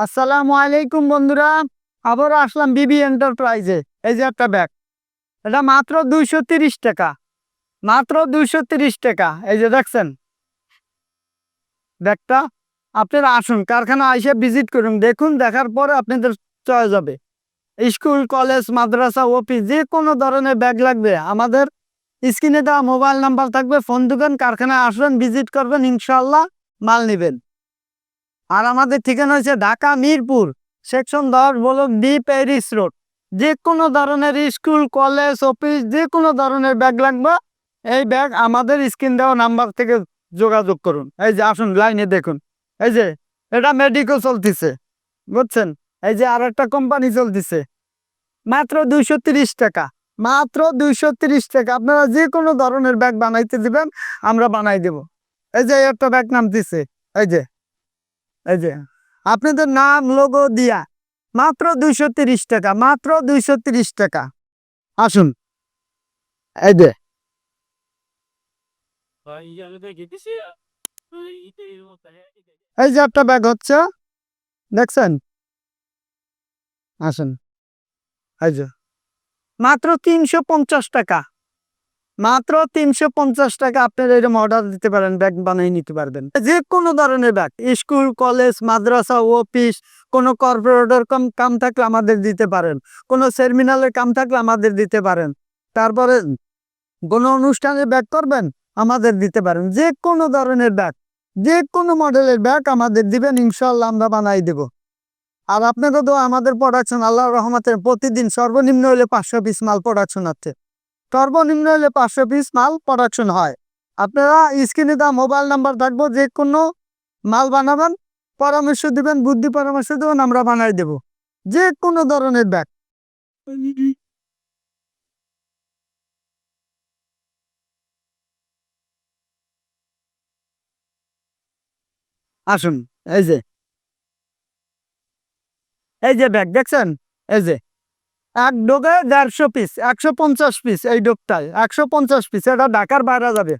আসসালামু আলাইকুম বন্ধুরা, আবারও আসলাম বিবি এন্টারপ্রাইজে। এই যে একটা ব্যাগ, এটা মাত্র 230 টাকা, মাত্র 230 টাকা। এই যে দেখছেন ব্যাগটা। আপনারা আসুন, কারখানা এসে ভিজিট করুন, দেখুন, দেখার পরে আপনাদের চয়েস হবে। স্কুল, কলেজ, মাদ্রাসা, অফিস, যে কোনো ধরনের ব্যাগ লাগবে আমাদের স্ক্রিনে দেওয়া মোবাইল নাম্বার থাকবে, ফোন দিবেন, কারখানায় আসবেন, ভিজিট করবেন, ইনশাল্লাহ মাল নেবেন। আর আমাদের ঠিকানা হচ্ছে Dhaka Mirpur, section 10, block D, Paris road. যে কোনো ধরনের স্কুল, কলেজ, অফিস, যে কোনো ধরনের ব্যাগ লাগবে, এই ব্যাগ আমাদের স্ক্রিন দেওয়া নাম্বার থেকে যোগাযোগ করুন। এই যে আসুন, লাইনে দেখুন, এই যে এটা মেডিকো চলতেছে, বুঝছেন? এই যে আর একটা কোম্পানি চলতেছে, মাত্র 230 টাকা, মাত্র 230 টাকা। আপনারা যে কোনো ধরনের ব্যাগ বানাইতে দিবেন, আমরা বানাই দেব। এই যে একটা ব্যাগ নামতেছে, এই যে, এই যে আপনাদের নাম, লোগো দিয়া মাত্র 230 টাকা, মাত্র 230 টাকা। আসুন, এই যে, এই যে একটা ব্যাগ হচ্ছে, দেখছেন? আসুন, এই যে মাত্র 350 টাকা, মাত্র 350 টাকা। আপনারা এরকম অর্ডার দিতে পারেন, ব্যাগ বানিয়ে নিতে পারবেন। যে কোনো ধরনের ব্যাগ, স্কুল, কলেজ, মাদ্রাসা, অফিস, কোনো কর্পোরেটর কাম থাকলে আমাদের দিতে পারেন, কোনো সেমিনারের কাম থাকলে আমাদের দিতে পারেন, তারপরে কোনো অনুষ্ঠানে ব্যাগ করবেন, আমাদের দিতে পারেন। যে কোনো ধরনের ব্যাগ, যে কোনো মডেলের ব্যাগ আমাদের দিবেন, ইনশাল্লাহ আমরা বানাই দেব। আর আপনাদের তো আমাদের প্রোডাকশন আল্লাহর রহমতে প্রতিদিন সর্বনিম্ন হলে 500 পিস মাল প্রোডাকশন আছে, সর্বনিম্ন হলে 500 পিস মাল প্রোডাকশন হয়। আপনারা স্ক্রিনে দেওয়া মোবাইল নাম্বার থাকবো, যে কোনো মাল বানাবেন, পরামর্শ দিবেন, বুদ্ধি পরামর্শ দেবেন, আমরা বানাই দেব যে কোনো ধরনের ব্যাগ। আসুন, এই যে, এই যে ব্যাগ দেখছেন, এই যে এক ডোগে 150 পিস, 150 পিস, এই ডোগটায় 150 পিস। এটা ঢাকার বাইরে যাবে,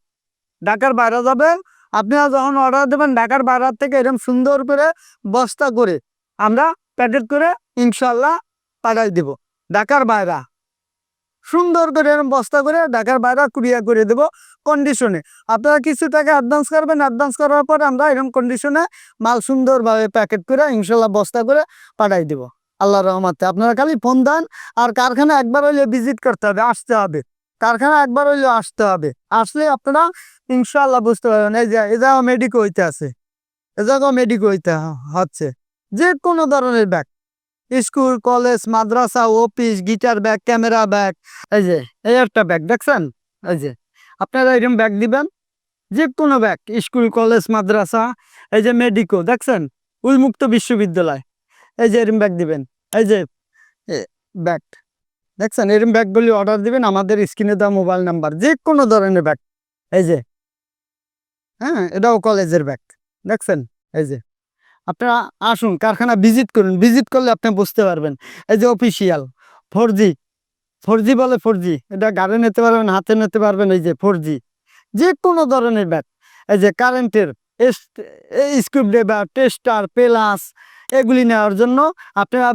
ঢাকার বাইরে যাবে। আপনারা যখন অর্ডার দেবেন, ঢাকার বাইরে থেকে এরকম সুন্দর করে বস্তা করে আমরা প্যাকেট করে ইনশাল্লাহ পাঠাই দিব ঢাকার বাইরে। সুন্দর করে এরকম বস্তা করে ঢাকার বাইরে কুরিয়ার করে দেব কন্ডিশনে। আপনারা কিছু টাকা অ্যাডভান্স করবেন, অ্যাডভান্স করার পর আমরা এরকম কন্ডিশনে মাল সুন্দরভাবে প্যাকেট করে ইনশাল্লাহ বস্তা করে পাঠাই দিব আল্লাহর রহমতে। আপনারা খালি ফোন দেন, আর কারখানা একবার হইলে ভিজিট করতে হবে, আসতে হবে, কারখানা একবার হইলে আসতে হবে। আসলে আপনারা ইনশাল্লাহ বুঝতে পারবেন। এই যে এ জায়গা মেডিকো হইতে আছে, এ জায়গা মেডিকো হইতে হচ্ছে। যে কোনো ধরনের ব্যাগ, স্কুল, কলেজ, মাদ্রাসা, office, guitar bag, camera bag, এই যে এই একটা ব্যাগ দেখছেন, এই যে আপনারা এরকম ব্যাগ দিবেন, যে কোনো ব্যাগ, স্কুল, কলেজ, মাদ্রাসা। এই যে মেডিকো দেখছেন, উন্মুক্ত বিশ্ববিদ্যালয়, এই যে এরম ব্যাগ দিবেন। এই যে ব্যাগ দেখছেন, এরম ব্যাগগুলি অর্ডার দিবেন আমাদের স্ক্রিনে দেওয়া মোবাইল নাম্বার, যে কোনো ধরনের ব্যাগ। এই যে, হ্যাঁ, এটাও কলেজের ব্যাগ দেখছেন। এই যে আপনারা আসুন, কারখানা ভিজিট করুন, ভিজিট করলে আপনি বুঝতে পারবেন। এই যে অফিসিয়াল 4G, 4G বলে 4G, এটা গাড়ি নিতে পারবেন, হাতে নিতে পারবেন। এই যে 4G, যে কোনো ধরনের ব্যাগ। এই যে কারেন্টের স্ক্রু ড্রাইভার, টেস্টার, প্লাস, এগুলি নেওয়ার জন্য আপনারা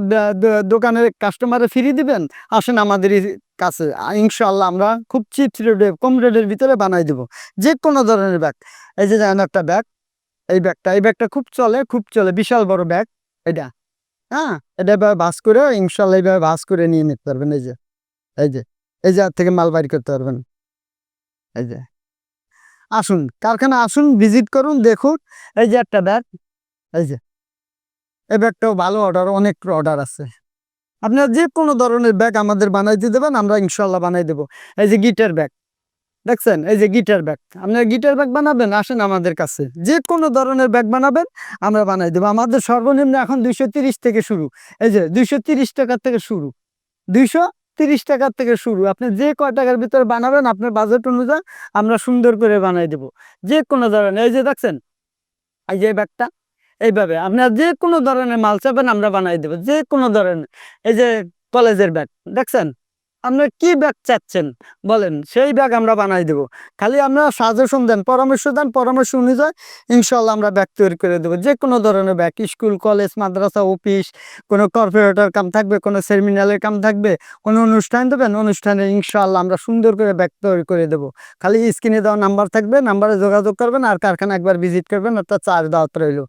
দোকানের কাস্টমারে ফ্রি দিবেন। আসেন আমাদের কাছে, ইনশাল্লাহ আমরা খুব চিপ রেটে, কম রেটের ভিতরে বানাই দেবো যে কোনো ধরনের ব্যাগ। এই যে যেমন একটা ব্যাগ, এই ব্যাগটা খুব চলে, খুব চলে, বিশাল বড় ব্যাগ এটা। হ্যাঁ, এটা এবার ভাঁজ করে ইনশাল্লাহ এইভাবে ভাঁজ করে নিয়ে নিতে পারবেন। এই যে, এই যে, এই যে থেকে মাল বাইর করতে পারবেন। এই যে আসুন, কারখানা আসুন, ভিজিট করুন, দেখুন। এই যে একটা ব্যাগ, এই যে এই ব্যাগটাও ভালো অর্ডার, অনেক অর্ডার আছে। আপনারা যে কোনো ধরনের ব্যাগ আমাদের বানাইতে দেবেন, আমরা ইনশাল্লাহ বানাই দেবো। এই যে গিটার ব্যাগ দেখছেন, এই যে গিটার ব্যাগ, আপনারা গিটার ব্যাগ বানাবেন, আসেন আমাদের কাছে, যে কোনো ধরনের ব্যাগ বানাবেন, আমরা বানাই দেবো। আমাদের সর্বনিম্ন এখন 230 থেকে শুরু। এই যে 230 টাকা থেকে শুরু, 230 টাকার থেকে শুরু। আপনি যে কয় টাকার ভিতরে বানাবেন, আপনার বাজেট অনুযায়ী আমরা সুন্দর করে বানাই দেবো যে কোনো ধরনের। এই যে দেখছেন, এই যে ব্যাগটা, এইভাবে আপনার যে কোনো ধরনের মাল চাবেন, আমরা বানাই দেবো যে কোনো ধরনের। এই যে কলেজের ব্যাগ দেখছেন, আপনার কি ব্যাগ চাচ্ছেন বলেন, সেই ব্যাগ আমরা বানাই দেবো। খালি আপনারা সাজেশন দেন, পরামর্শ দেন, পরামর্শ অনুযায়ী ইনশাল্লাহ আমরা ব্যাগ তৈরি করে দেবো। যে কোনো ধরনের ব্যাগ, স্কুল, কলেজ, মাদ্রাসা, অফিস, কোনো কর্পোরেটর কাম থাকবে, কোনো সেমিনারের কাম থাকবে, কোনো অনুষ্ঠান দেবেন, অনুষ্ঠানে ইনশাল্লাহ আমরা সুন্দর করে ব্যাগ তৈরি করে দেবো। খালি স্ক্রিনে দেওয়া নাম্বার থাকবে, নাম্বারে যোগাযোগ করবেন আর কারখানা একবার ভিজিট করবেন, অর্থাৎ চার্জ দাওয়াত রইল।